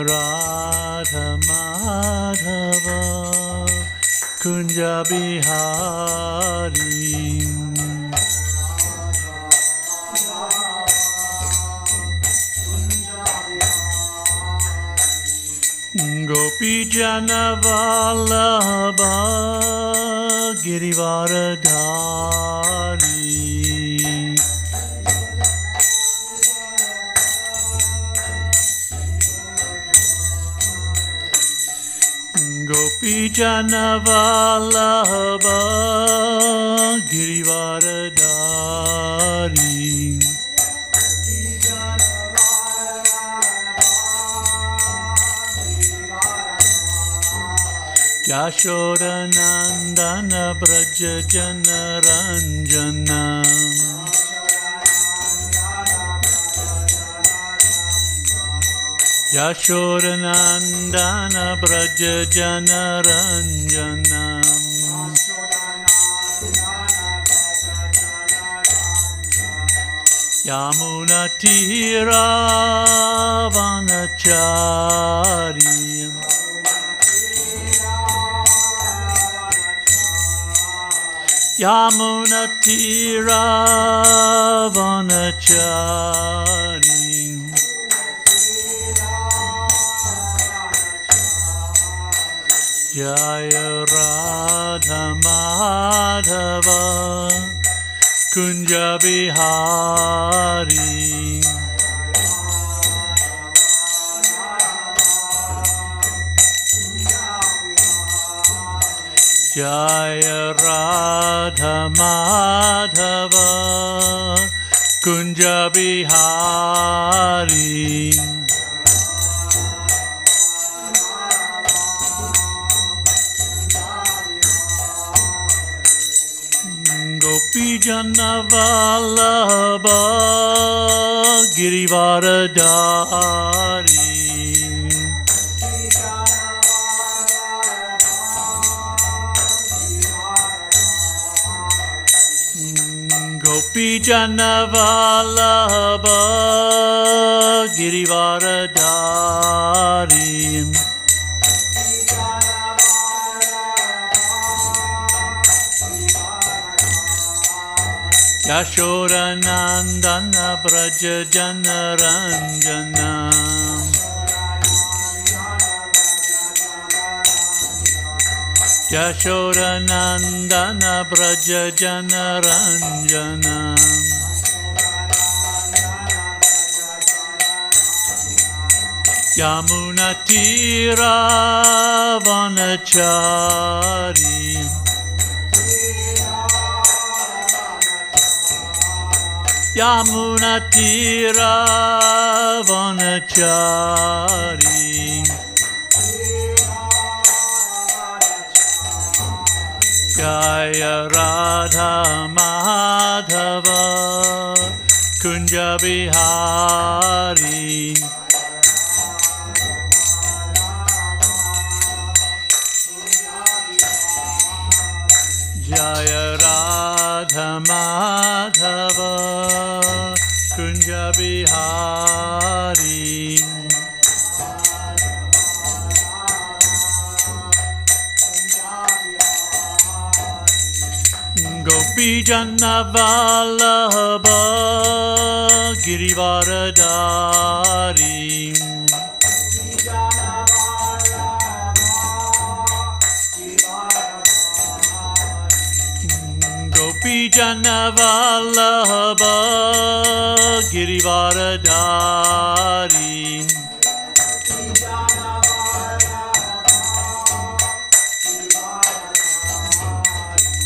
Radha Madhava Kunja Bihari Gopi Jana Vallabha Girivaradhari Gopi Jana Vallabha Girivaradhari Yashoda Nandana Braja Jana Ranjana Yashoda Nandana Braja Jana Ranjana Yamuna Tira Vanachari Yamuna Tira Vanachari Jaya Radha Madhava Kunja Bihari Jaya Radha Madhava Kunja Bihari Gopi Jana Vallabha Girivaradhari Gopi Jana Vallabha Girivaradhari Yashoda Nandana Braja Jana Ranjana Yashoda Nandana Braja Jana Ranjana Yamuna Tira Vanachari Yamuna Tira Vanachari Jaya Radha Madhava Kunja Bihari Jaya Radha Madhava Kunja Bihari Gopi Jana Vallabha Girivaradhari Gopi Jana Vallabha Girivaradhari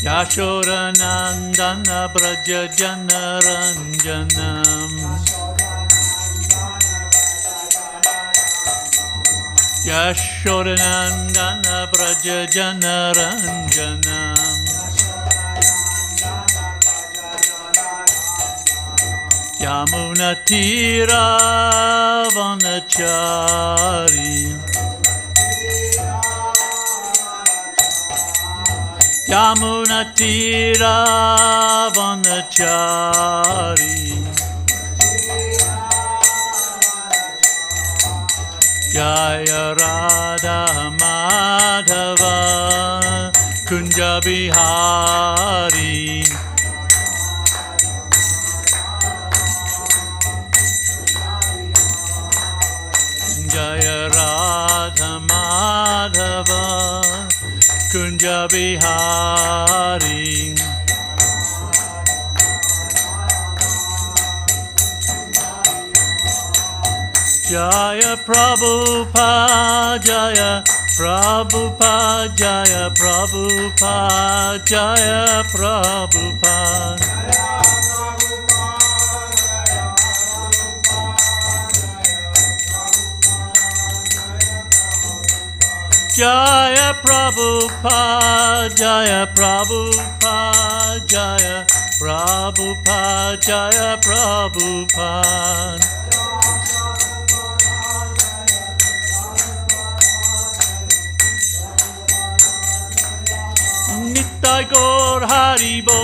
Yashoda Nandana Braja Jana Ranjana Yashoda Nandana Braja Jana Ranjana Yamuna Tira Vanachari Yamuna Tira Vanachari Jaya Radha Madhava Kunja Bihari Jaya Radha Madhava Kunja Bihari Jaya Prabhupada Jaya Prabhupada Jaya Prabhupada Jaya Prabhupada Jaya Prabhupada Jaya Prabhupada Jaya Prabhupada Jaya Prabhupada Nitai Gaur Haribo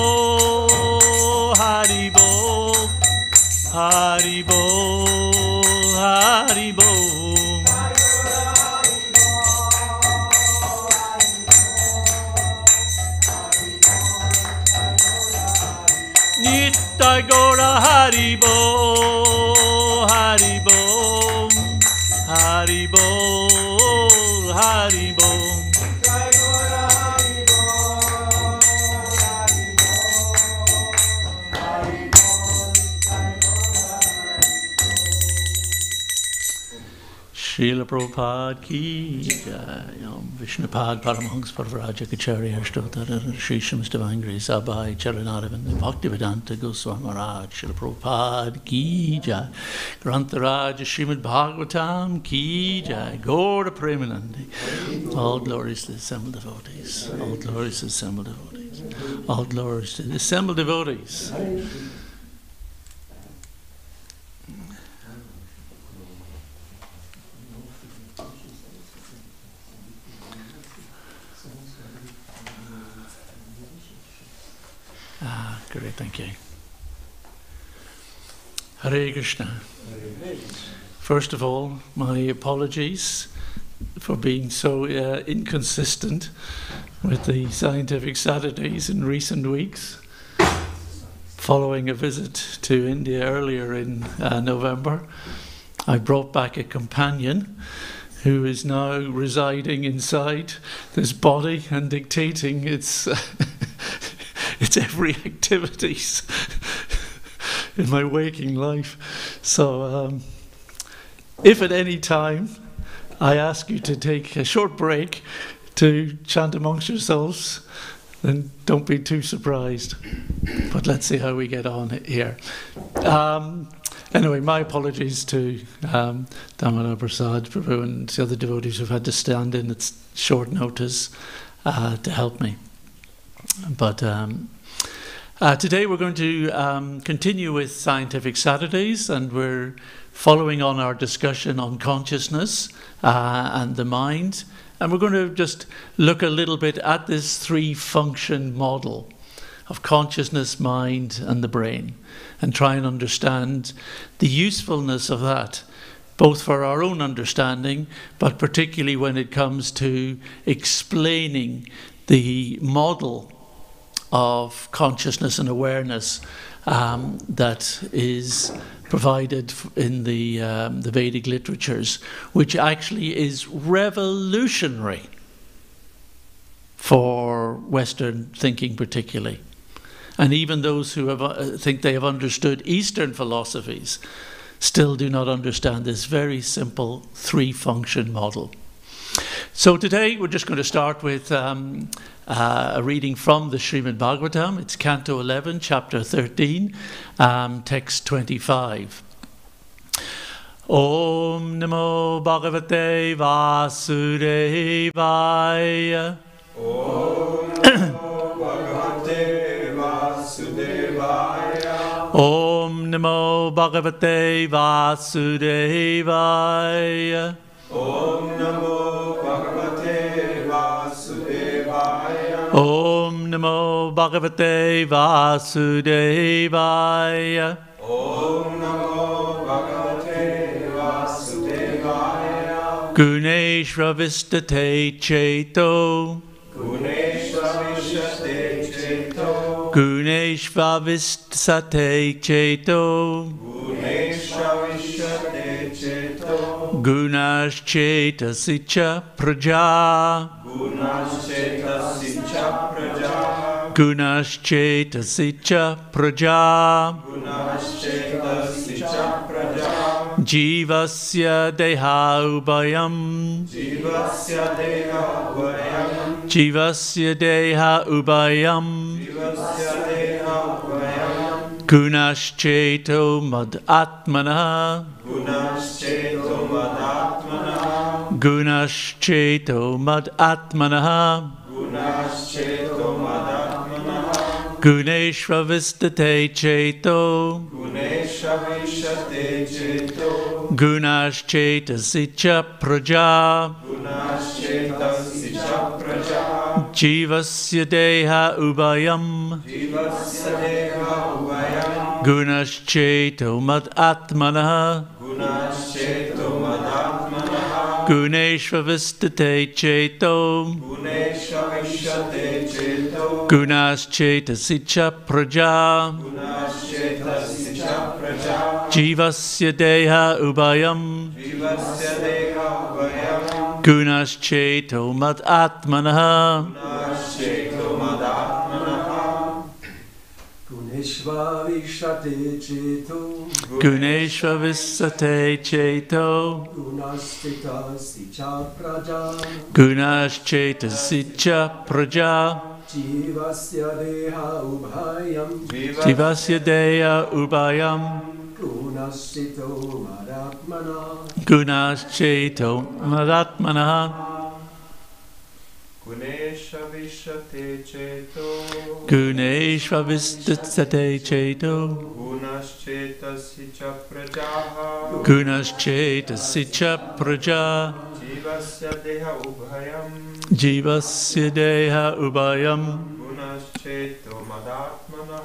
Haribo Haribo Haribo Nitai Gaur Haribo Haribo Haribo Haribo Srila Prabhupada ki jai, Vishnupad Paramahans Parvaraja Kacharya Ashtotara Sri Shrimad Divine Grace Abhay Charanaravind Bhaktivedanta Goswami Maharaj Srila Prabhupada ki jai, Grantharaj Srimad Bhagavatam ki jai, Gaura Premanandi. All glories to the assembled devotees. All glories to the assembled devotees. All glories to the assembled devotees. Great, thank you. Hare Krishna. First of all, my apologies for being so inconsistent with the Scientific Saturdays in recent weeks. Following a visit to India earlier in November, I brought back a companion who is now residing inside this body and dictating its its every activities in my waking life. So if at any time I ask you to take a short break to chant amongst yourselves, then don't be too surprised. But let's see how we get on here. Anyway, my apologies to Damodar Prasad Prabhu and the other devotees who've had to stand in at short notice to help me. But today we're going to continue with Scientific Saturdays, and we're following on our discussion on consciousness and the mind. And we're going to just look a little bit at this three-function model of consciousness, mind, and the brain, and try and understand the usefulness of that, both for our own understanding, but particularly when it comes to explaining the model of consciousness and awareness that is provided in the Vedic literatures, which actually is revolutionary for Western thinking particularly. And even those who think they have understood Eastern philosophies still do not understand this very simple three-function model. So today we're just going to start with a reading from the Srimad Bhagavatam. It's Canto 11, Chapter 13, Text 25. Om Namo Bhagavate Vasudevaya. Om Namo Bhagavate Vasudevaya. Om Namo Bhagavate Vasudevaya. Om Namo Bhagavate Vasudevaya. Om Namo Bhagavate Vasudevaya. Om Namo Bhagavate Vasudevaya. Guneshvavistate cheto. Guneshvavistate cheto. Guneshvavistate cheto. Guneshvavistate cheto. Gunashchetasicha praja. Gunashchetasicha praja. Gunashchetasicha praja. Gunashchetasicha praja. Jivasya deha ubayam. Jivasya deha ubayam. Jivasya deha ubayam. Jivasya deha ubayam. Gunashcheto mad atmana. Gunashcheto mad atmana. Gunashcheto mad atmana. Gunashcheto mad atmana. Guneshvavistate cheto. Guneshvavistate cheto. Gunashchetasicha praja. Gunashchetasicha praja. Jivasya deha ubayam. Jivasya deha ubayam. Gunashcheto mad atmana. Gunashcheto mad atmana. Guneshvavistate cheto. Guneshvavistate cheto. Gunashchetasicha praja. Gunashchetasicha praja. Jivasya deha ubayam. Jivasya deha ubayam. Gunashcheto mad atmana. Gunashcheto mad atmana. Guneshvavistate cheto. Guneshvavistate cheto. Gunashchetasicha praja. Gunashchetasicha praja. Jivasya deha ubayam. Jivasya deha ubayam. Gunashcheto madatmana. Gunashcheto madatmana. Guneshvavistate cheto. Guneshvavistate cheto. Gunashchetasicha praja. Gunashchetasicha praja. Jivasya deha ubayam. Jivasya deha ubayam. Gunashcheto mad atmana.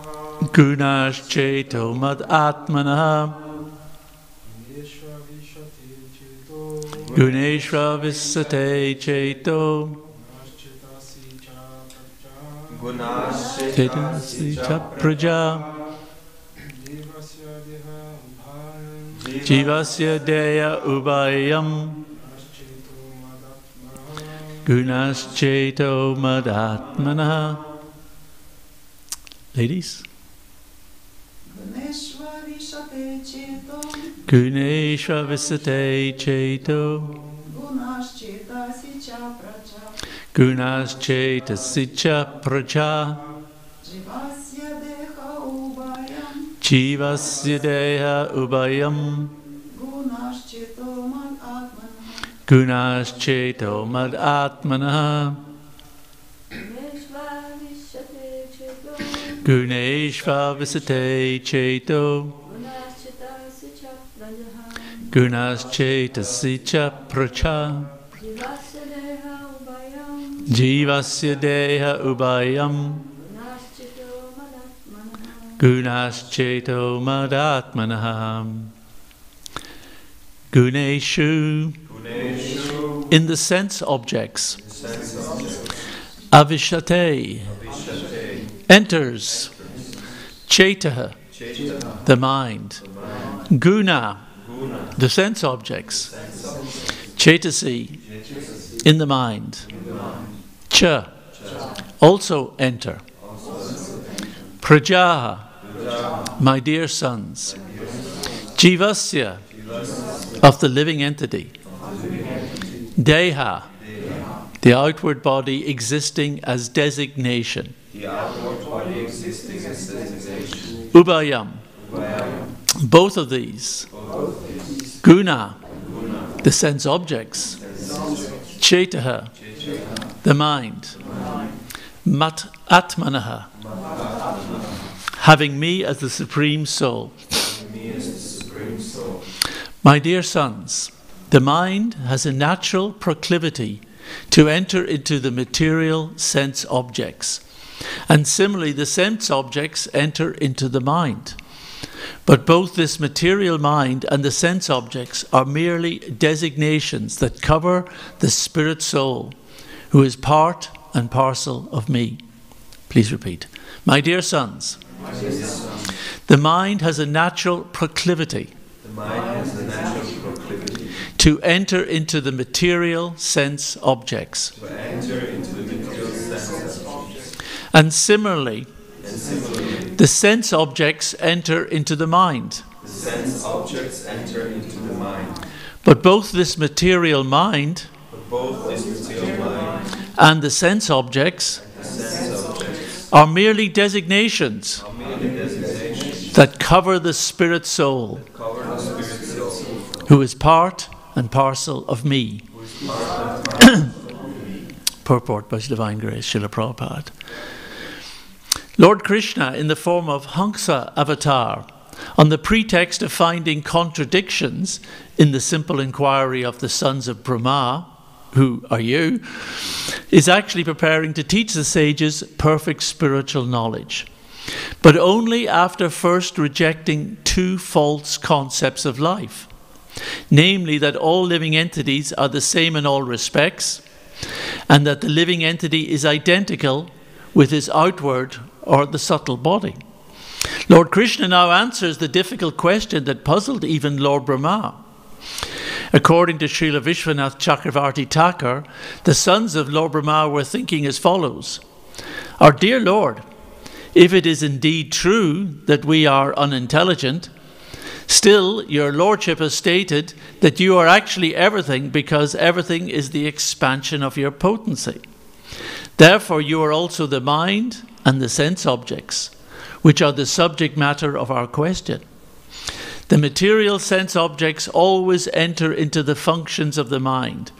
Gunashcheto mad atmana. Guneshvavistate cheto. Gunashchetasicha praja. Jivasya deha ubayam. Gunashcheto madatmana. Ladies. Guneshvavistate cheto. Guneshvavistate cheto. Gunashchetasicha praja. Gunashchetasicha praja. Jivasya deha ubayam. Jivasya deha ubayam. Gunashcheto mad atmana. Gunashcheto mad atmana. Guneshvavistate cheto. Gunashchetasicha praja. Jivasya deha ubayam. Gunashcheto madatmana. Guneshu. In the sense objects. Avishate. Enters. Chetaha. The mind. Guna. The sense objects. Chetasi. In the mind. Cha. Also enter. Prajaha. My dear sons. Jivasya. Of the living entity. Deha. The outward body existing as designation. Ubayam. Both of these. Guna. The sense objects. Chetaha. The mind. Mat atmanaha. Having me as the supreme soul. My dear sons, the mind has a natural proclivity to enter into the material sense objects. And similarly, the sense objects enter into the mind. But both this material mind and the sense objects are merely designations that cover the spirit soul, who is part and parcel of me. Please repeat. My dear sons, the mind has a natural proclivity to enter into the material sense objects. And similarly, the sense objects enter into the mind. But both this material mind and the sense objects are merely designations that cover the spirit soul, who is part and parcel of me. Purport by His Divine Grace, Srila Prabhupada. Lord Krishna, in the form of Hamsa avatar, on the pretext of finding contradictions in the simple inquiry of the sons of Brahma, who are you, is actually preparing to teach the sages perfect spiritual knowledge, but only after first rejecting two false concepts of life, namely that all living entities are the same in all respects, and that the living entity is identical with his outward or the subtle body. Lord Krishna now answers the difficult question that puzzled even Lord Brahma. According to Srila Vishwanath Chakravarti Thakur, the sons of Lord Brahma were thinking as follows: Our dear Lord, if it is indeed true that we are unintelligent, still your Lordship has stated that you are actually everything, because everything is the expansion of your potency. Therefore you are also the mind and the sense objects, which are the subject matter of our question. The material sense objects always enter into the functions of the mind,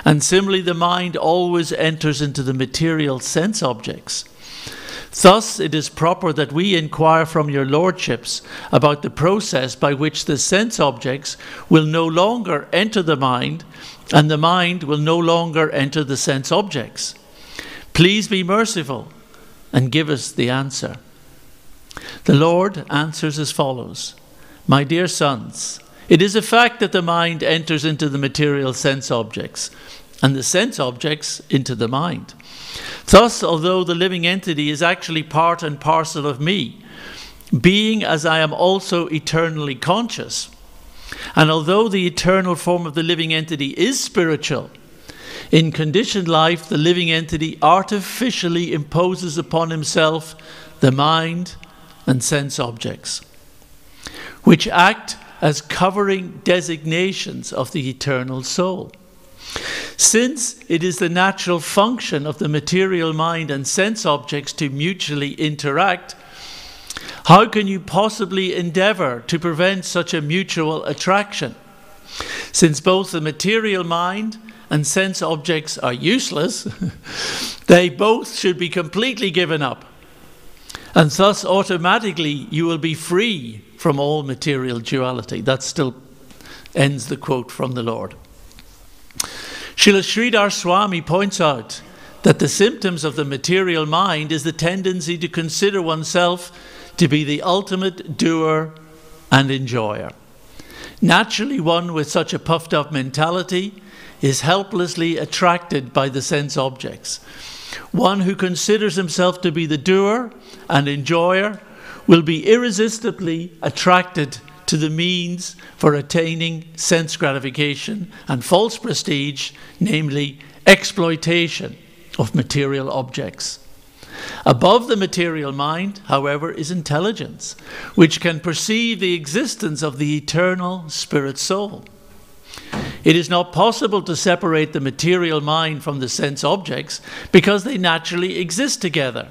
and similarly the mind always enters into the material sense objects. Thus it is proper that we inquire from your lordships about the process by which the sense objects will no longer enter the mind, and the mind will no longer enter the sense objects. Please be merciful and give us the answer. The Lord answers as follows: My dear sons, it is a fact that the mind enters into the material sense objects, and the sense objects into the mind. Thus, although the living entity is actually part and parcel of me, being as I am also eternally conscious, and although the eternal form of the living entity is spiritual, in conditioned life the living entity artificially imposes upon himself the mind and sense objects, which act as covering designations of the eternal soul. Since it is the natural function of the material mind and sense objects to mutually interact, how can you possibly endeavor to prevent such a mutual attraction? Since both the material mind and sense objects are useless, they both should be completely given up, and thus automatically you will be free from all material duality. That still ends the quote from the Lord. Srila Sridhar Swami points out that the symptoms of the material mind is the tendency to consider oneself to be the ultimate doer and enjoyer. Naturally, one with such a puffed up mentality is helplessly attracted by the sense objects. One who considers himself to be the doer and enjoyer will be irresistibly attracted to the means for attaining sense gratification and false prestige, namely exploitation of material objects. Above the material mind, however, is intelligence, which can perceive the existence of the eternal spirit soul. It is not possible to separate the material mind from the sense objects because they naturally exist together.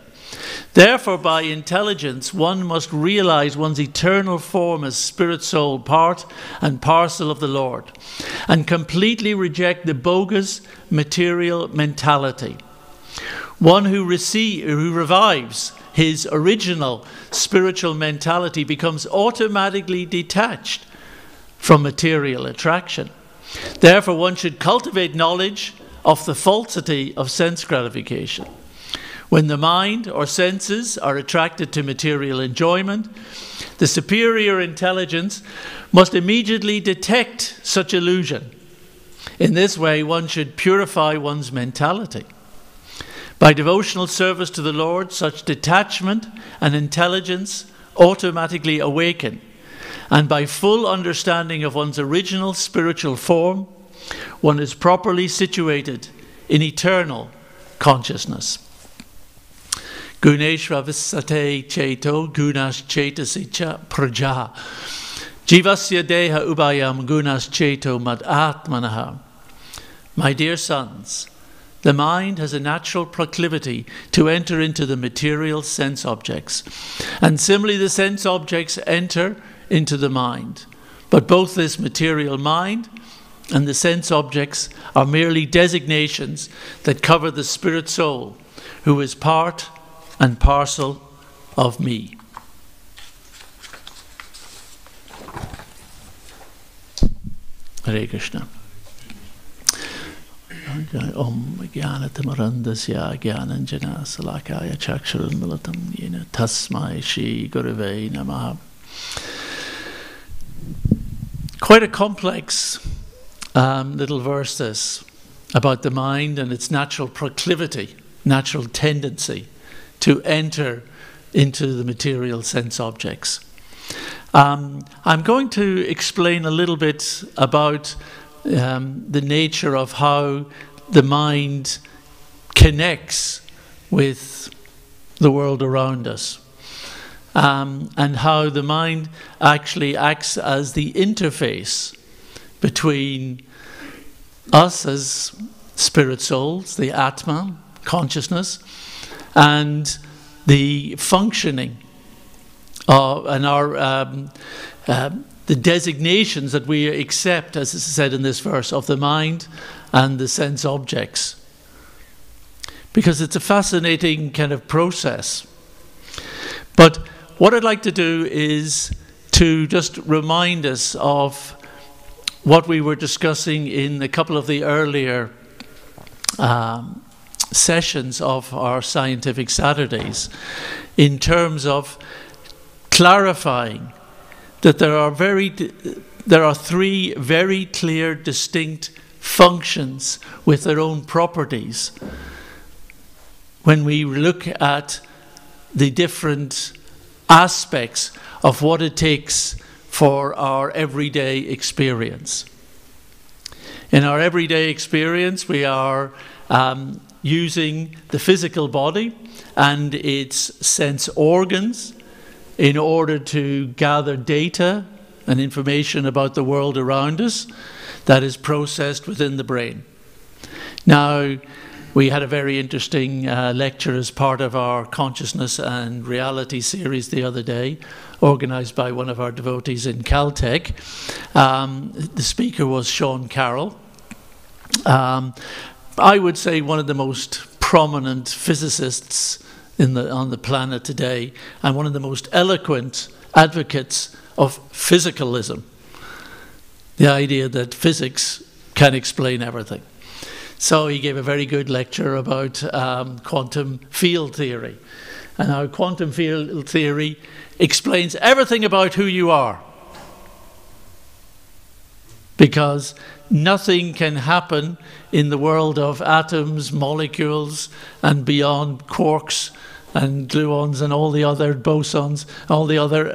Therefore, by intelligence, one must realize one's eternal form as spirit soul, part and parcel of the Lord, and completely reject the bogus material mentality. One who revives his original spiritual mentality becomes automatically detached from material attraction. Therefore, one should cultivate knowledge of the falsity of sense gratification. When the mind or senses are attracted to material enjoyment, the superior intelligence must immediately detect such illusion. In this way, one should purify one's mentality. By devotional service to the Lord, such detachment and intelligence automatically awaken. And by full understanding of one's original spiritual form, one is properly situated in eternal consciousness. Guneshva visate cheto gunas chetasi cha praja. Jivasya deha ubayam gunas cheto mad atmanaha. My dear sons, the mind has a natural proclivity to enter into the material sense objects. And similarly, the sense objects enter into the mind. But both this material mind and the sense objects are merely designations that cover the spirit soul, who is part and parcel of me. Hare Krishna. Om Jnanatimarandasya Jnananjana Salakaya Chakshurunmalatam Yena Tasmai Shri Gurave Namaha. Quite a complex little verse this, about the mind and its natural proclivity, natural tendency to enter into the material sense objects. I'm going to explain a little bit about the nature of how the mind connects with the world around us, and how the mind actually acts as the interface between us as spirit souls, the Atma, consciousness, and the functioning and the designations that we accept, as is said in this verse, of the mind and the sense objects. Because it's a fascinating kind of process. But what I'd like to do is to just remind us of what we were discussing in a couple of the earlier sessions of our Scientific Saturdays, in terms of clarifying that there are three very clear, distinct functions with their own properties when we look at the different aspects of what it takes for our everyday experience. In our everyday experience, we are using the physical body and its sense organs in order to gather data and information about the world around us that is processed within the brain. Now, we had a very interesting lecture as part of our Consciousness and Reality series the other day, organised by one of our devotees in Caltech. The speaker was Sean Carroll. I would say one of the most prominent physicists on the planet today, and one of the most eloquent advocates of physicalism. The idea that physics can explain everything. So he gave a very good lecture about quantum field theory, and how quantum field theory explains everything about who you are. Because nothing can happen in the world of atoms, molecules, and beyond, quarks and gluons and all the other bosons, all the other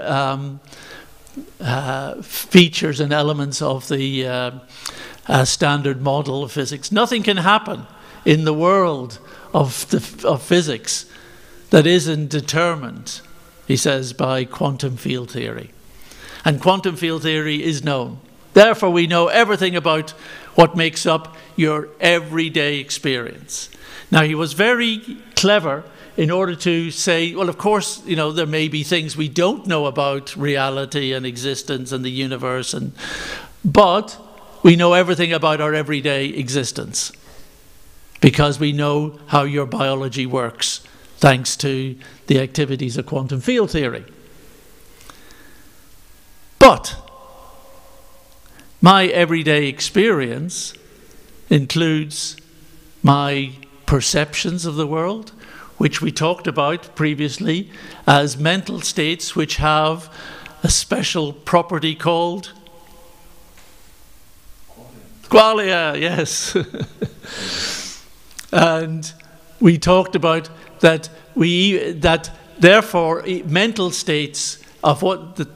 features and elements of the standard model of physics. Nothing can happen in the world of physics that isn't determined, he says, by quantum field theory. And quantum field theory is known. Therefore, we know everything about what makes up your everyday experience. Now, he was very clever in order to say, well, of course, you know, there may be things we don't know about reality and existence and the universe, but we know everything about our everyday existence because we know how your biology works, thanks to the activities of quantum field theory. But my everyday experience includes my perceptions of the world, which we talked about previously as mental states which have a special property called qualia, yes. And we talked about that therefore mental states of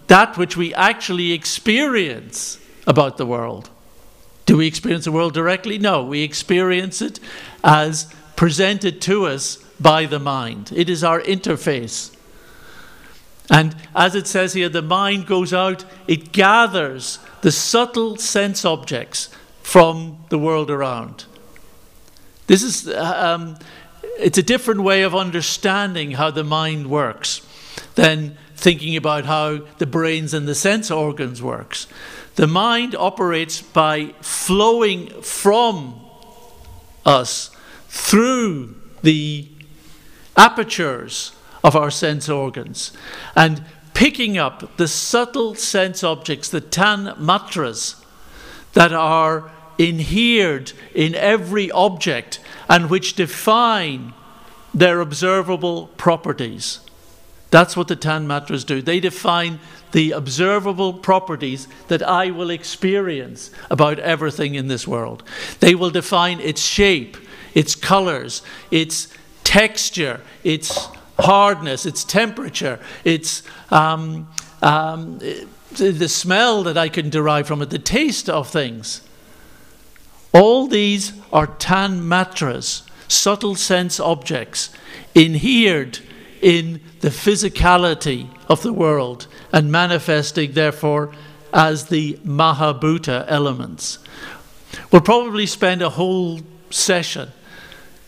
that which we actually experience about the world. Do we experience the world directly? No, we experience it as presented to us by the mind. It is our interface. And as it says here, the mind goes out, it gathers the subtle sense objects from the world around. This is, it's a different way of understanding how the mind works than thinking about how the brains and the sense organs works. The mind operates by flowing from us through the apertures of our sense organs and picking up the subtle sense objects, the tan matras, that are inhered in every object and which define their observable properties. That's what the tan matras do. They define the observable properties that I will experience about everything in this world. They will define its shape, its colors, its texture, its hardness, its temperature, its the smell that I can derive from it, the taste of things. All these are tan matras, subtle sense objects, inhered in the physicality of the world and manifesting, therefore, as the Mahabhuta elements. We'll probably spend a whole session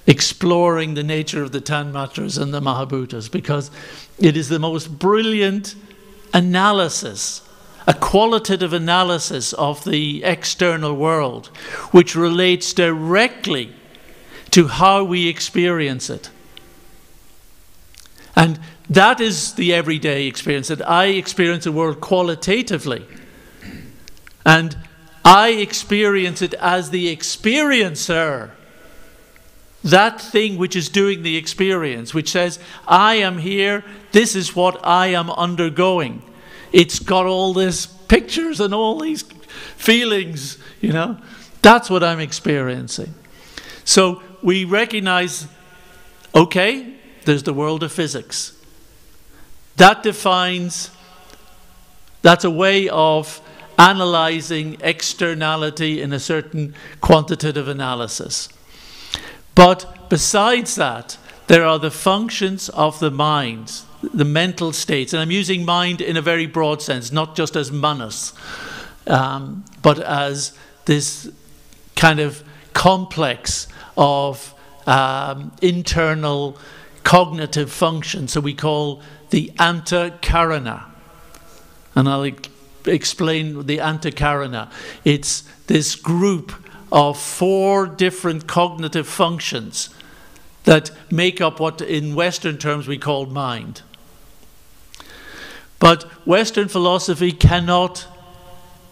exploring the nature of the tan matras and the Mahabhutas, because it is the most brilliant analysis, a qualitative analysis of the external world, which relates directly to how we experience it. And that is the everyday experience, that I experience the world qualitatively. And I experience it as the experiencer. That thing which is doing the experience, which says, I am here, this is what I am undergoing. It's got all these pictures and all these feelings, you know. That's what I'm experiencing. So we recognize, okay, there's the world of physics. That defines, that's a way of analyzing externality in a certain quantitative analysis. But besides that, there are the functions of the mind, the mental states. And I'm using mind in a very broad sense, not just as manas, but as this kind of complex of internal cognitive functions. So we call the antakarana. And I'll explain the antakarana. It's this group of 4 different cognitive functions that make up what in Western terms we call mind. But Western philosophy cannot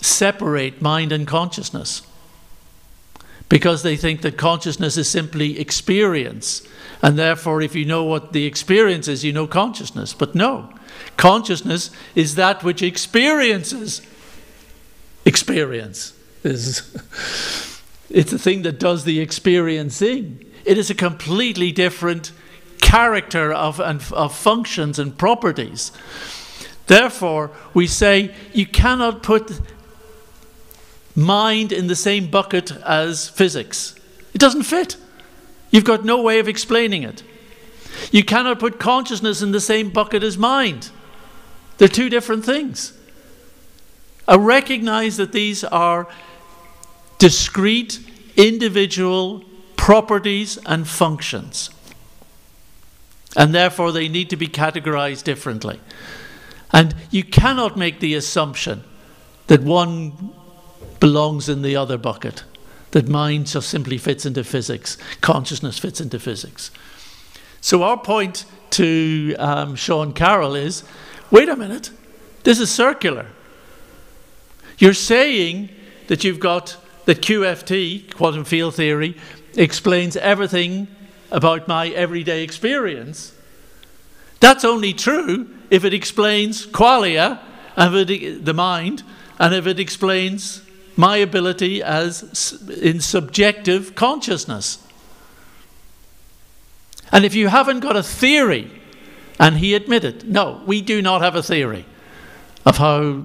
separate mind and consciousness, because they think that consciousness is simply experience, and therefore if you know what the experience is, you know consciousness. But no, consciousness is that which experiences experience. It's the thing that does the experiencing. It is a completely different character of functions and properties. Therefore, we say you cannot put mind in the same bucket as physics. It doesn't fit. You've got no way of explaining it. You cannot put consciousness in the same bucket as mind. They're 2 different things. I recognize that these are discrete, individual properties and functions. And therefore they need to be categorized differently. And you cannot make the assumption that one belongs in the other bucket, that mind just simply fits into physics, consciousness fits into physics. So our point to Sean Carroll is, wait a minute, this is circular. You're saying that you've got that QFT, quantum field theory, explains everything about my everyday experience, that's only true if it explains qualia, the mind, and if it explains my ability as in subjective consciousness. And if you haven't got a theory, and he admitted, no, we do not have a theory of how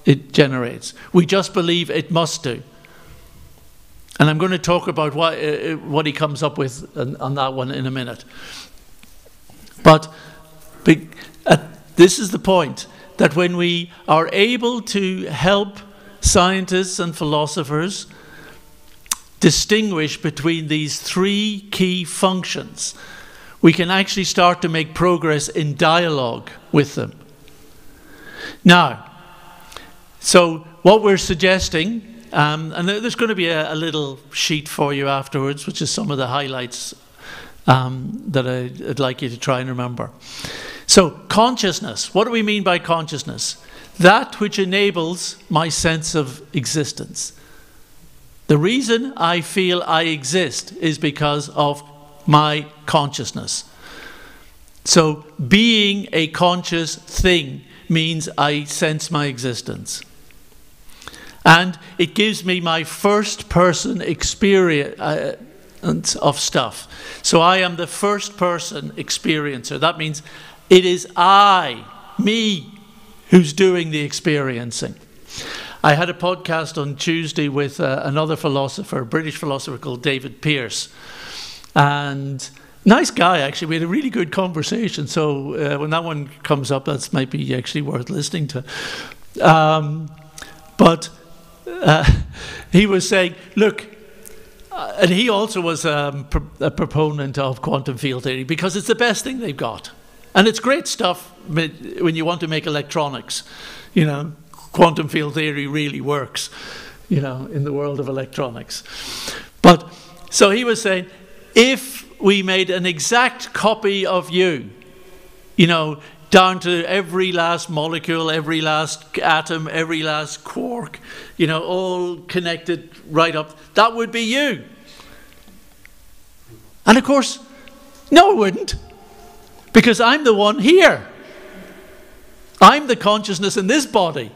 it generates. We just believe it must do. And I'm going to talk about what he comes up with on that one in a minute. But this is the point, that when we are able to help scientists and philosophers distinguish between these three key functions, we can actually start to make progress in dialogue with them. Now, so what we're suggesting, and there's going to be a little sheet for you afterwards, which is some of the highlights that I'd like you to try and remember. So, consciousness. What do we mean by consciousness? That which enables my sense of existence. The reason I feel I exist is because of my consciousness. So, being a conscious thing means I sense my existence. And it gives me my first person experience of stuff. So I am the first person experiencer. That means it is I, me, who's doing the experiencing. I had a podcast on Tuesday with another philosopher, a British philosopher called David Pearce. And nice guy, actually. We had a really good conversation. So when that one comes up, that might be actually worth listening to. But he was saying, look, and he also was a proponent of quantum field theory because it's the best thing they've got. And it's great stuff when you want to make electronics. You know, quantum field theory really works, you know, in the world of electronics. But so he was saying, if we made an exact copy of you, you know, down to every last molecule, every last atom, every last quark, you know, all connected right up, that would be you. And of course, no, it wouldn't. Because I'm the one here. I'm the consciousness in this body.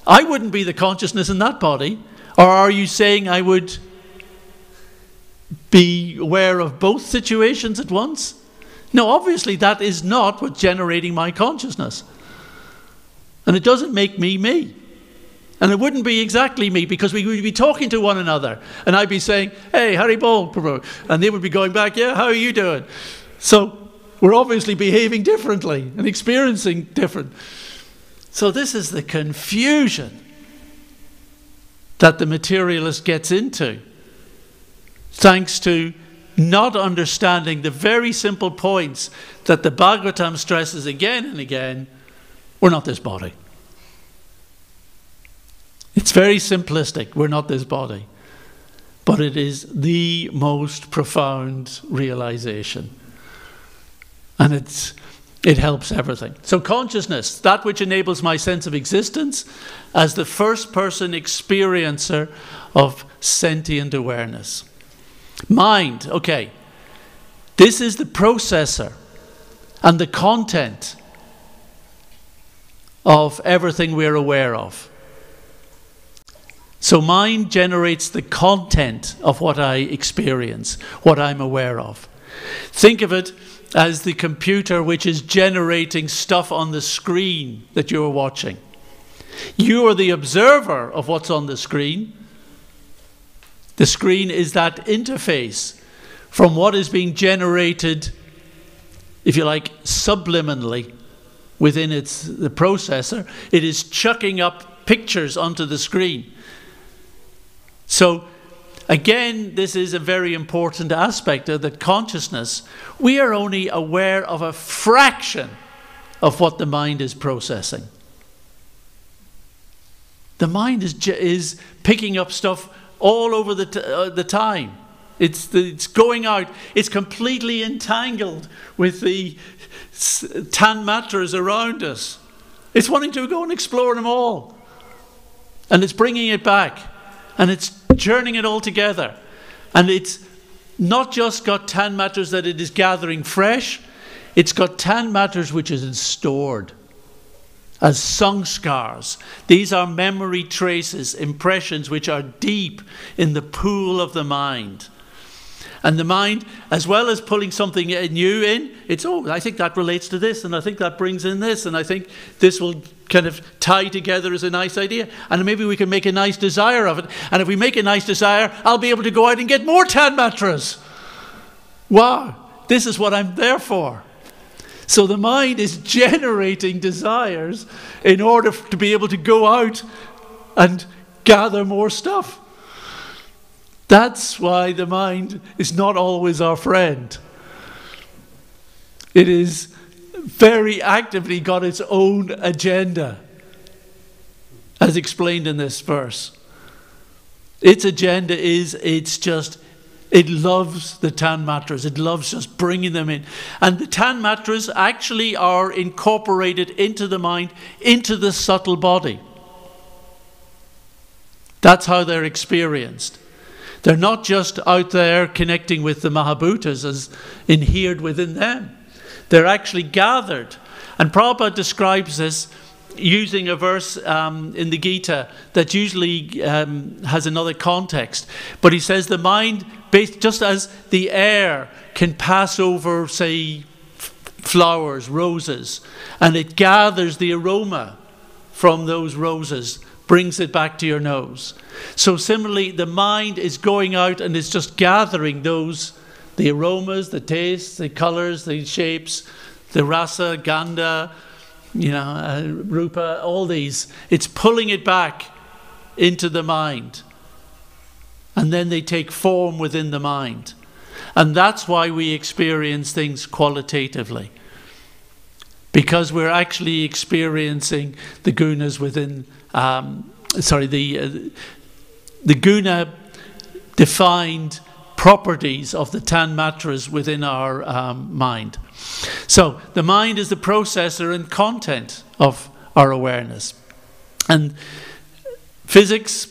I wouldn't be the consciousness in that body. Or are you saying I would be aware of both situations at once? No, obviously that is not what's generating my consciousness. And it doesn't make me me. And it wouldn't be exactly me because we would be talking to one another. And I'd be saying, hey, Harry Ball, and they would be going back, yeah, how are you doing? So we're obviously behaving differently and experiencing different. So this is the confusion that the materialist gets into, thanks to not understanding the very simple points that the Bhagavatam stresses again and again. We're not this body. It's very simplistic. We're not this body. But it is the most profound realization. And it helps everything. So consciousness, that which enables my sense of existence as the first person experiencer of sentient awareness. Mind, okay. This is the processor and the content of everything we're aware of. So mind generates the content of what I experience, what I'm aware of. Think of it as the computer which is generating stuff on the screen that you're watching. You are the observer of what's on the screen. The screen is that interface from what is being generated, if you like, subliminally within the processor. It is chucking up pictures onto the screen. So, again, this is a very important aspect of the consciousness. We are only aware of a fraction of what the mind is processing. The mind is picking up stuff all over the time. It's going out. It's completely entangled with the tanmatras around us. It's wanting to go and explore them all. And it's bringing it back. And it's churning it all together. And it's not just got tan matters that it is gathering fresh, it's got tan matters which is stored as sanskars. These are memory traces, impressions which are deep in the pool of the mind. And the mind, as well as pulling something new in, it's, oh, I think that relates to this, and I think that brings in this, and I think this will kind of tie together as a nice idea. And maybe we can make a nice desire of it. And if we make a nice desire, I'll be able to go out and get more tan matras. Wow, this is what I'm there for. So the mind is generating desires in order to be able to go out and gather more stuff. That's why the mind is not always our friend. It is very actively got its own agenda, as explained in this verse. Its agenda is, it loves the tan matras. It loves just bringing them in. And the tan matras actually are incorporated into the mind, into the subtle body. That's how they're experienced. They're not just out there connecting with the Mahabhutas as inhered within them. They're actually gathered. And Prabhupada describes this using a verse in the Gita that usually has another context. But he says the mind, just as the air can pass over, say, flowers, roses, and it gathers the aroma from those roses, brings it back to your nose. So similarly, the mind is going out and it's just gathering those, the aromas, the tastes, the colors, the shapes, the rasa, gandha, rupa, all these. It's pulling it back into the mind. And then they take form within the mind. And that's why we experience things qualitatively. Because we're actually experiencing the gunas within, the guna defined properties of the tan matras within our mind. So the mind is the processor and content of our awareness. And physics,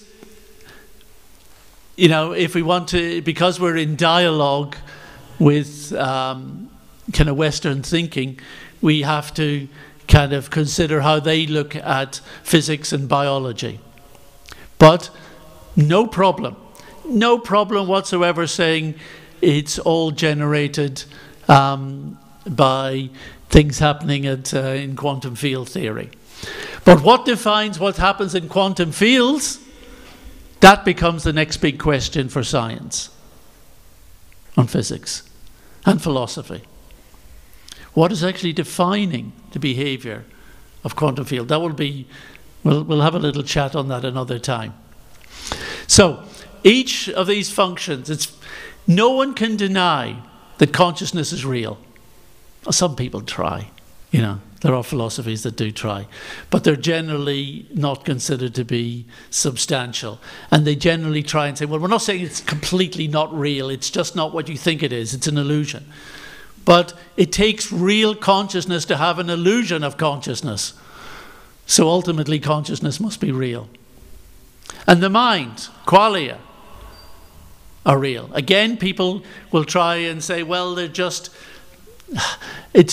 if we want to, because we're in dialogue with kind of Western thinking, we have to kind of consider how they look at physics and biology. But no problem whatsoever saying it's all generated by things happening in quantum field theory. But what defines what happens in quantum fields, that becomes the next big question for science, on physics and philosophy. What is actually defining the behavior of quantum field? That will be, we'll have a little chat on that another time. So, each of these functions, no one can deny that consciousness is real. Some people try, there are philosophies that do try, but they're generally not considered to be substantial. And they generally try and say, well, we're not saying it's completely not real, it's just not what you think it is, it's an illusion. But it takes real consciousness to have an illusion of consciousness. So ultimately consciousness must be real. And the mind, qualia, are real. Again, people will try and say, well, it's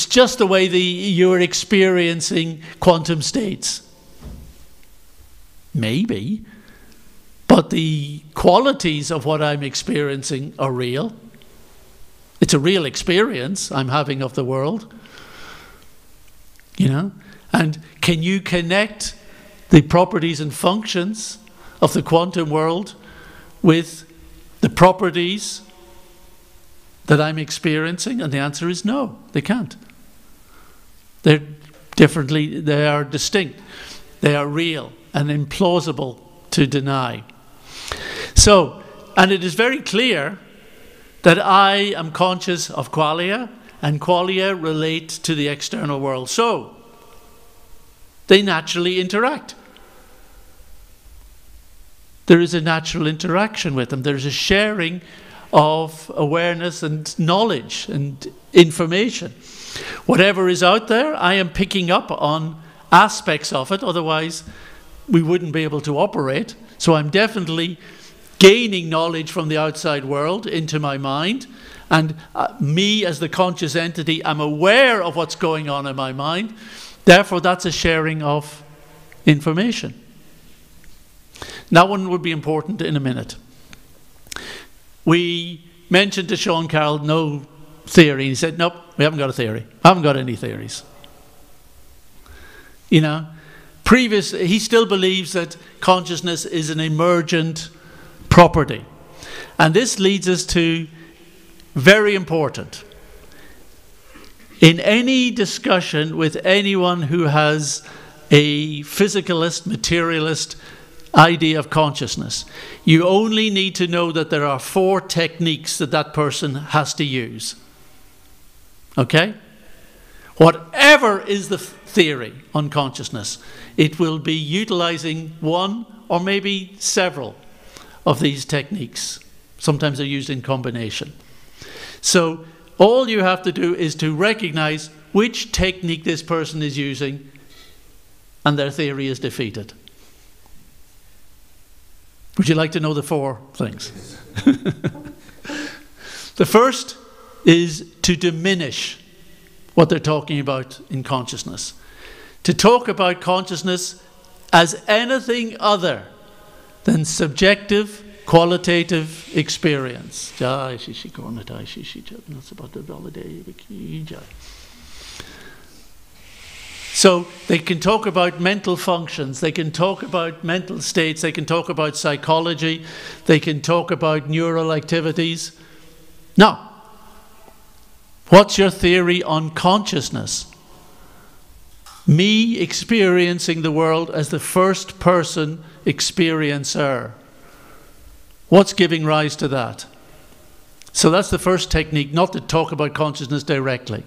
just the way you're experiencing quantum states. Maybe. But the qualities of what I'm experiencing are real. It's a real experience I'm having of the world. And can you connect the properties and functions of the quantum world with the properties that I'm experiencing? And the answer is no, they can't. They are distinct, they are real and implausible to deny. So, and it is very clear that I am conscious of qualia, and qualia relate to the external world. So, they naturally interact. There is a natural interaction with them. There's a sharing of awareness and knowledge and information. Whatever is out there, I am picking up on aspects of it, otherwise we wouldn't be able to operate. So I'm definitely gaining knowledge from the outside world into my mind, and me as the conscious entity am aware of what's going on in my mind. Therefore, that's a sharing of information. That one would be important in a minute. We mentioned to Sean Carroll no theory. He said, nope, we haven't got a theory. I haven't got any theories. You know, he still believes that consciousness is an emergent property. And this leads us to very important. In any discussion with anyone who has a physicalist, materialist idea of consciousness, you only need to know that there are 4 techniques that that person has to use. Okay? Whatever is the theory on consciousness, it will be utilizing one or maybe several of these techniques. Sometimes they're used in combination. So all you have to do is to recognize which technique this person is using, and their theory is defeated. Would you like to know the 4 things? The first is to diminish what they're talking about in consciousness. To talk about consciousness as anything other than subjective, qualitative experience. So they can talk about mental functions, they can talk about mental states, they can talk about psychology, they can talk about neural activities. Now, what's your theory on consciousness? Me experiencing the world as the first person experiencer. What's giving rise to that? So that's the first technique, not to talk about consciousness directly.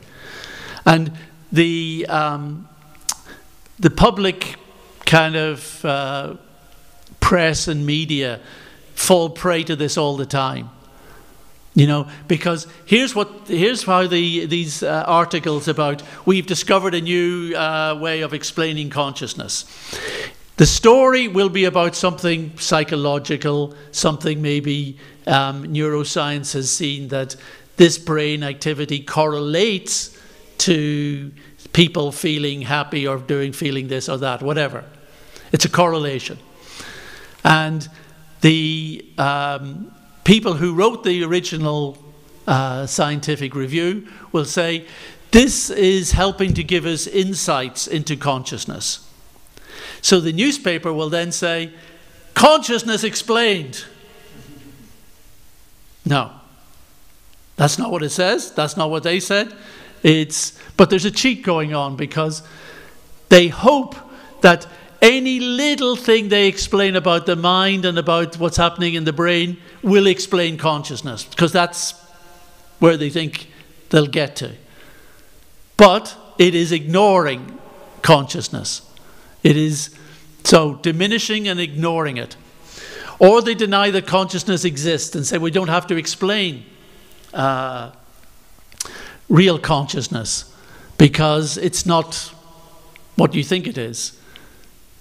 And the public kind of press and media fall prey to this all the time. You know, because here's how these articles about we've discovered a new way of explaining consciousness. The story will be about something psychological, something maybe neuroscience has seen that this brain activity correlates to people feeling happy or feeling this or that, whatever. It's a correlation. And the people who wrote the original scientific review will say, this is helping to give us insights into consciousness. So the newspaper will then say, consciousness explained. No, that's not what it says. That's not what they said. But there's a cheat going on, because they hope that any little thing they explain about the mind and about what's happening in the brain will explain consciousness, because that's where they think they'll get to. But it is ignoring consciousness. It is so diminishing and ignoring it. Or they deny that consciousness exists and say we don't have to explain real consciousness because it's not what you think it is.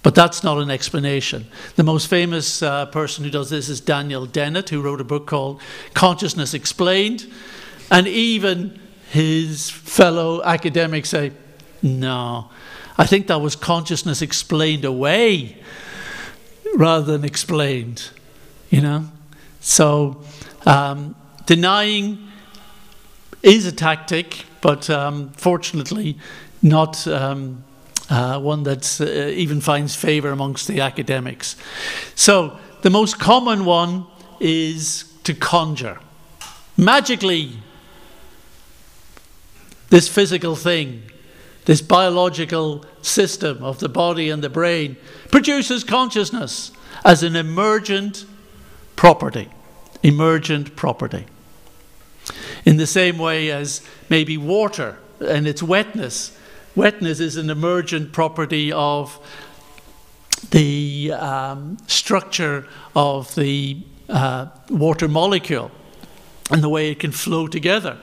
But that's not an explanation. The most famous person who does this is Daniel Dennett, who wrote a book called Consciousness Explained. And even his fellow academics say, no, I think that was consciousness explained away rather than explained, you know. So denying is a tactic, but fortunately not one that even finds favor amongst the academics. So the most common one is to conjure. Magically, this physical thing, this biological system of the body and the brain produces consciousness as an emergent property. Emergent property. In the same way as maybe water and its wetness. Wetness is an emergent property of the structure of the water molecule and the way it can flow together.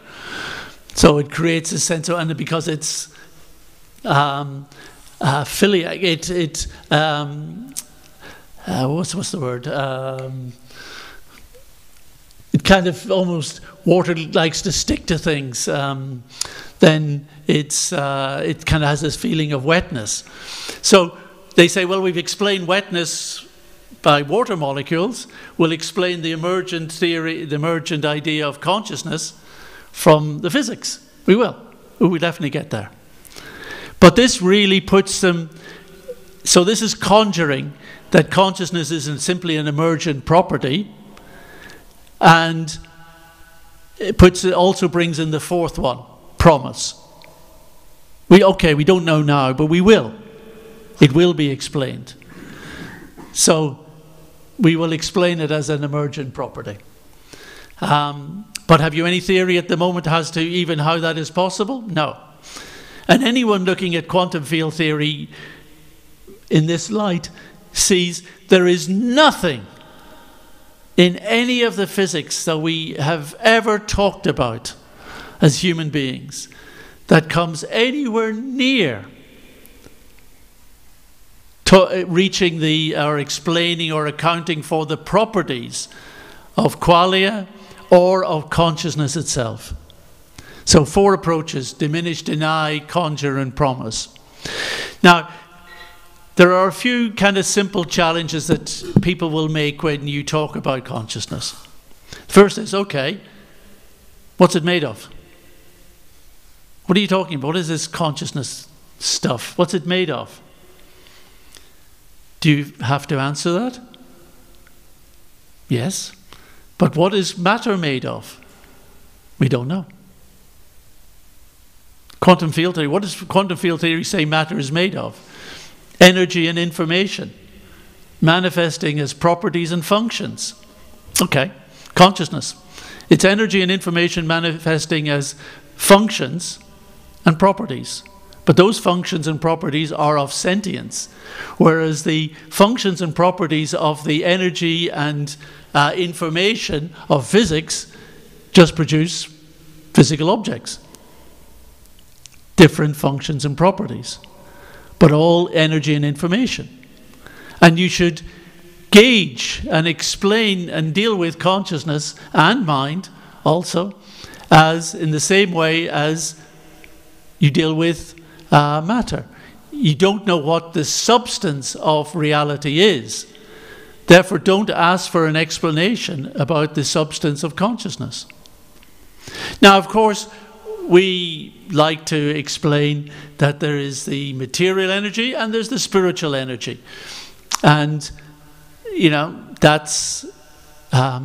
So it creates a sense of, and because it's what's the word? it kind of almost, water likes to stick to things, then it kind of has this feeling of wetness. So they say, well, we've explained wetness by water molecules. We'll explain the emergent theory, the emergent idea of consciousness from the physics. We will. We'll definitely get there. But this really puts them, so this is conjuring that consciousness isn't simply an emergent property, and it also brings in the fourth one, promise. We don't know now, but we will. It will be explained. So we will explain it as an emergent property. But have you any theory at the moment as to even how that is possible? No. And anyone looking at quantum field theory in this light sees there is nothing in any of the physics that we have ever talked about as human beings that comes anywhere near to reaching or explaining or accounting for the properties of qualia or of consciousness itself. So 4 approaches: diminish, deny, conjure, and promise. Now, there are a few kind of simple challenges that people will make when you talk about consciousness. First is, okay, what's it made of? What are you talking about? What is this consciousness stuff? What's it made of? Do you have to answer that? Yes. But what is matter made of? We don't know. Quantum field theory. What does quantum field theory say matter is made of? Energy and information, manifesting as properties and functions. Okay, consciousness. It's energy and information manifesting as functions and properties. But those functions and properties are of sentience, whereas the functions and properties of the energy and information of physics just produce physical objects. Different functions and properties, but all energy and information. And you should gauge and explain and deal with consciousness and mind also as in the same way as you deal with matter. You don't know what the substance of reality is. Therefore, don't ask for an explanation about the substance of consciousness. Now, of course, we like to explain that there is the material energy and there's the spiritual energy. And, you know, that's a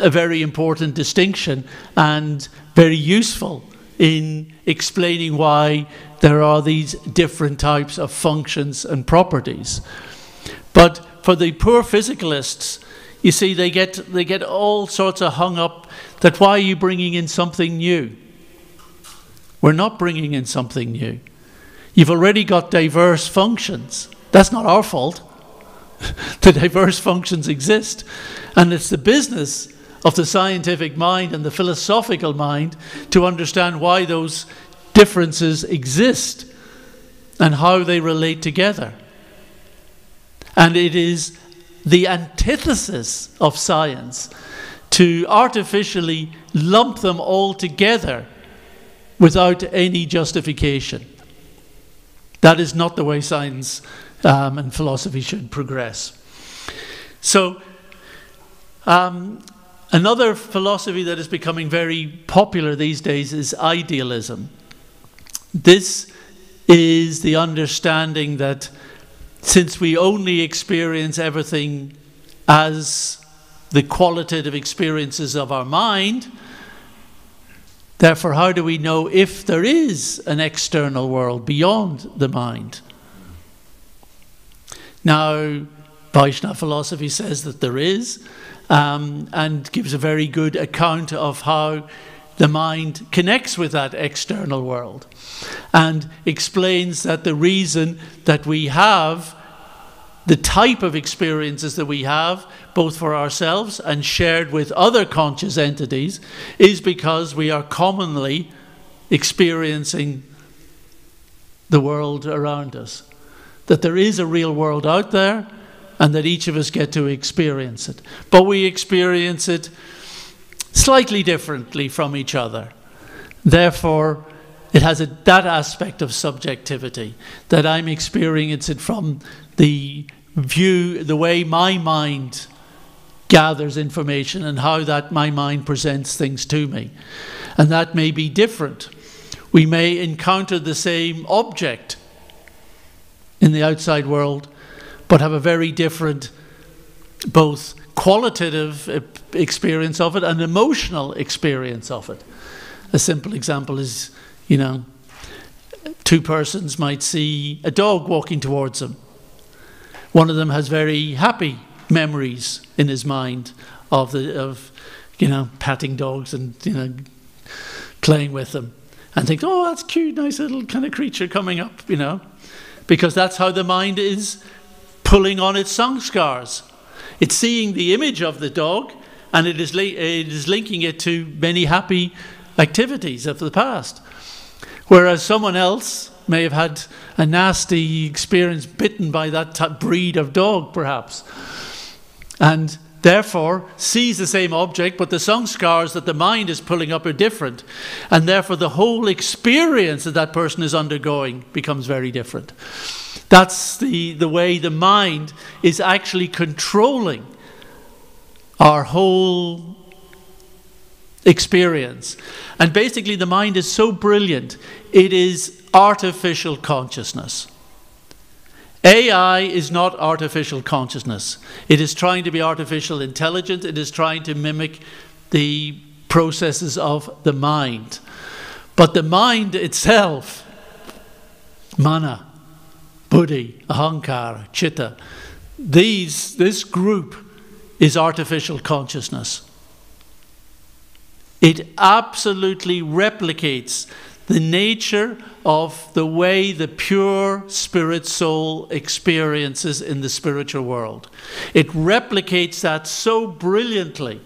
very important distinction and very useful in explaining why there are these different types of functions and properties. But for the poor physicalists, you see, they get all sorts of hung up that why are you bringing in something new? We're not bringing in something new. You've already got diverse functions. That's not our fault. The diverse functions exist. And it's the business of the scientific mind and the philosophical mind to understand why those differences exist and how they relate together. And it is the antithesis of science to artificially lump them all together without any justification. That is not the way science and philosophy should progress. So, another philosophy that is becoming very popular these days is idealism. This is the understanding that since we only experience everything as the qualitative experiences of our mind, therefore, how do we know if there is an external world beyond the mind? Now, Vaishnava philosophy says that there is, and gives a very good account of how the mind connects with that external world, and explains that the reason that we have the type of experiences that we have, both for ourselves and shared with other conscious entities, is because we are commonly experiencing the world around us. That there is a real world out there, and that each of us get to experience it. But we experience it slightly differently from each other. Therefore, it has that aspect of subjectivity, that I'm experiencing it from the view, the way my mind gathers information and how that my mind presents things to me. And that may be different. We may encounter the same object in the outside world, but have a very different both qualitative experience of it and emotional experience of it. A simple example is, two persons might see a dog walking towards them. One of them has very happy memories in his mind of patting dogs and playing with them, and think, oh, that's cute, nice little kind of creature coming up, because that's how the mind is pulling on its sanskars. It's seeing the image of the dog, and it is linking it to many happy activities of the past. Whereas someone else may have had a nasty experience, bitten by that breed of dog, perhaps, and therefore sees the same object, but the sanskars that the mind is pulling up are different, and therefore the whole experience that that person is undergoing becomes very different. That's the way the mind is actually controlling our whole experience. And basically the mind is so brilliant, it is artificial consciousness. AI is not artificial consciousness. It is trying to be artificial intelligence. It is trying to mimic the processes of the mind. But the mind itself, mana, buddhi, ahankara, chitta, this group is artificial consciousness. It absolutely replicates the nature of the way the pure spirit soul experiences in the spiritual world. It replicates that so brilliantly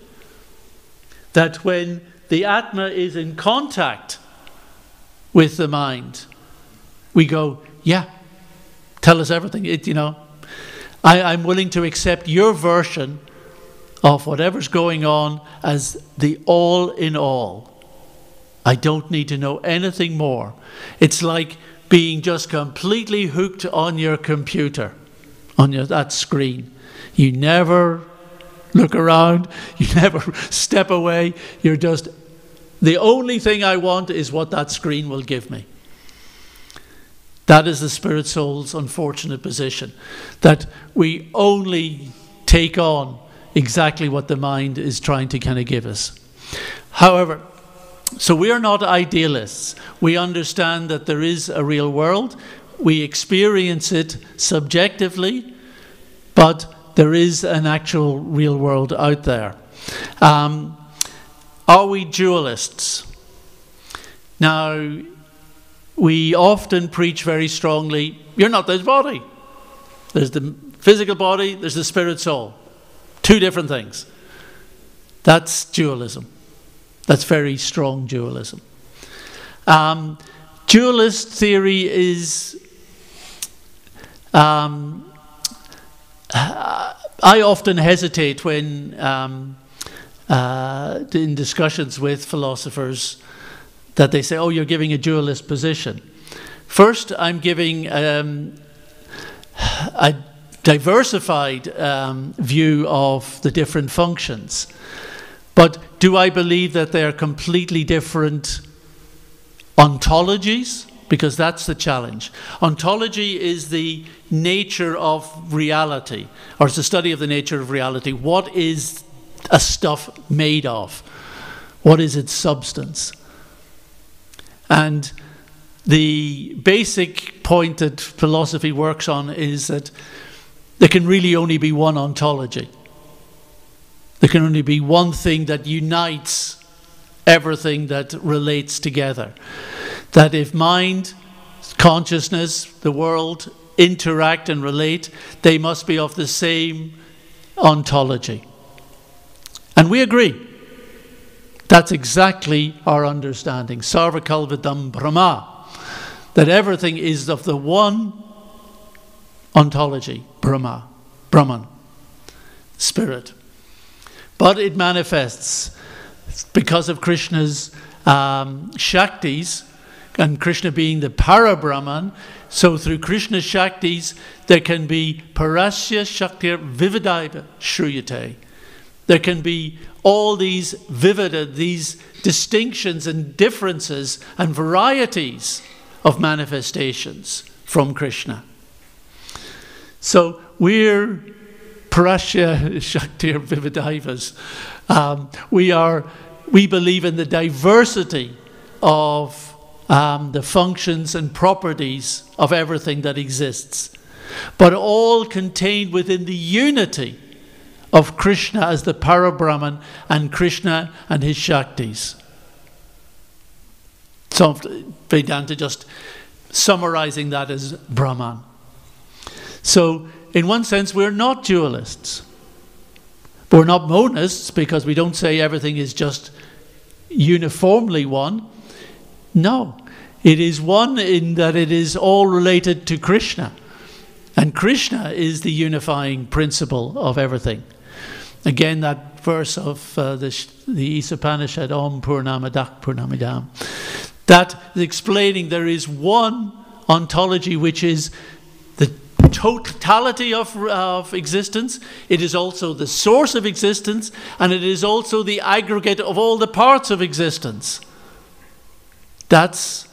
that when the Atma is in contact with the mind, we go, yeah, tell us everything. I'm willing to accept your version of whatever's going on as the all in all. I don't need to know anything more. It's like being just completely hooked on your computer, on that screen. You never look around, you never step away. You're just, the only thing I want is what that screen will give me. That is the spirit soul's unfortunate position, that we only take on exactly what the mind is trying to kind of give us. However, so we are not idealists. We understand that there is a real world. We experience it subjectively, but there is an actual real world out there. Are we dualists? Now, we often preach very strongly, you're not this body. There's the physical body, there's the spirit soul. Two different things. That's dualism. That's very strong dualism. Dualist theory is, I often hesitate when, in discussions with philosophers, that they say, oh, you're giving a dualist position. First, I'm giving a diversified view of the different functions. But do I believe that they are completely different ontologies? Because that's the challenge. Ontology is the nature of reality, or it's the study of the nature of reality. What is a stuff made of? What is its substance? And the basic point that philosophy works on is that there can really only be one ontology. There can only be one thing that unites everything that relates together. That if mind, consciousness, the world interact and relate, they must be of the same ontology. And we agree. That's exactly our understanding. Sarva Kalvidam Brahma. That everything is of the one ontology, Brahma. Brahman, spirit. But it manifests because of Krishna's Shaktis, and Krishna being the Para-Brahman. So through Krishna's Shaktis, there can be Parasya Shaktir Vividaiva Shruyate. There can be all these vivida, these distinctions and differences and varieties of manifestations from Krishna. So we're Parasya Shaktir Vividaivas. We believe in the diversity of the functions and properties of everything that exists, but all contained within the unity of Krishna as the Para-Brahman and Krishna and his Shaktis. So Vedanta just summarizing that as Brahman. So in one sense we're not dualists. But we're not monists because we don't say everything is just uniformly one. No, it is one in that it is all related to Krishna. And Krishna is the unifying principle of everything. Again, that verse of the Ishopanishad, Om Purnamadak Purnamidam, that is explaining there is one ontology which is the totality of existence. It is also the source of existence, and it is also the aggregate of all the parts of existence. That's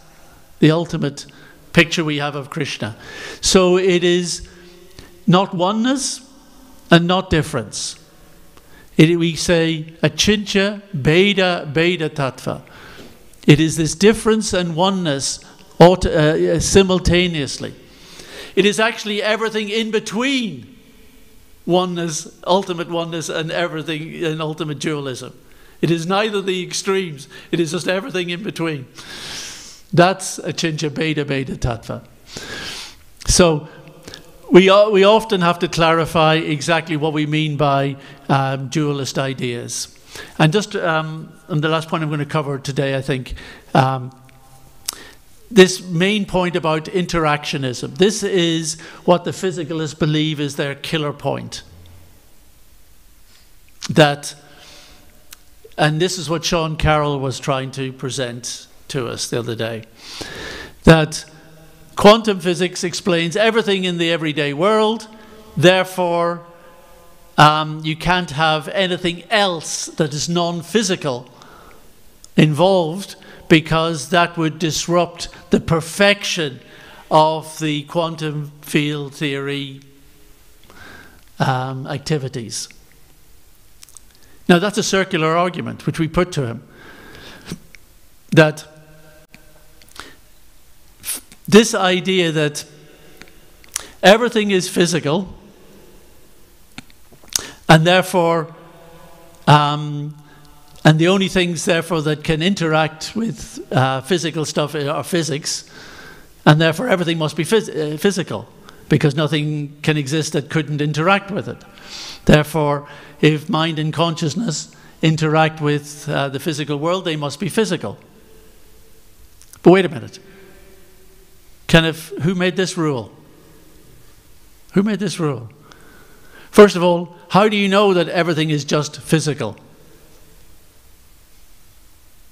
the ultimate picture we have of Krishna. So it is not oneness and not difference. We say achintya beda beda tattva. It is this difference and oneness simultaneously. It is actually everything in between oneness, ultimate oneness, and everything in ultimate dualism. It is neither the extremes. It is just everything in between. That's achintya beda beda tattva. So we often have to clarify exactly what we mean by dualist ideas. And just and the last point I'm going to cover today, I think, this main point about interactionism. This is what the physicalists believe is their killer point. And this is what Sean Carroll was trying to present to us the other day. That quantum physics explains everything in the everyday world, therefore you can't have anything else that is non-physical involved, because that would disrupt the perfection of the quantum field theory activities. Now that's a circular argument which we put to him, that this idea that everything is physical and therefore and the only things, therefore, that can interact with physical stuff are physics, and therefore everything must be physical, because nothing can exist that couldn't interact with it. Therefore, if mind and consciousness interact with the physical world, they must be physical. But wait a minute. Who made this rule? Who made this rule? First of all, how do you know that everything is just physical?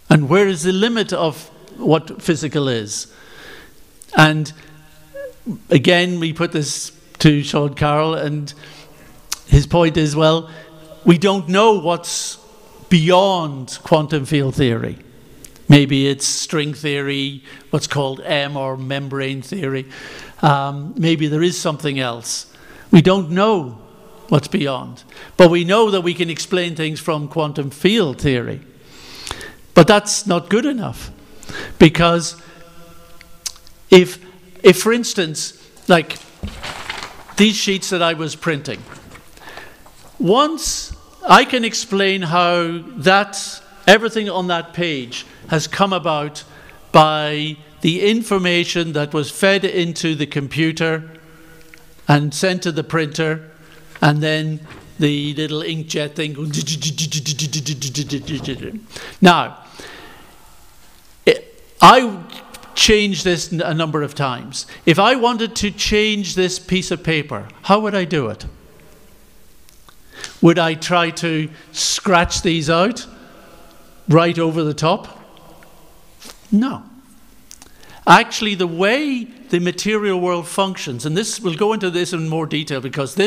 And where is the limit of what physical is? And again, we put this to Sean Carroll, and his point is, well, we don't know what's beyond quantum field theory. Maybe it's string theory, what's called M or membrane theory. Maybe there is something else. We don't know what's beyond. But we know that we can explain things from quantum field theory. But that's not good enough, because if for instance, like these sheets that I was printing, once I can explain how everything on that page has come about by the information that was fed into the computer and sent to the printer, and then the little inkjet thing goes. Now, I changed this a number of times. If I wanted to change this piece of paper, how would I do it? Would I try to scratch these out right over the top? No. Actually, the way the material world functions, and we'll go into this in more detail because this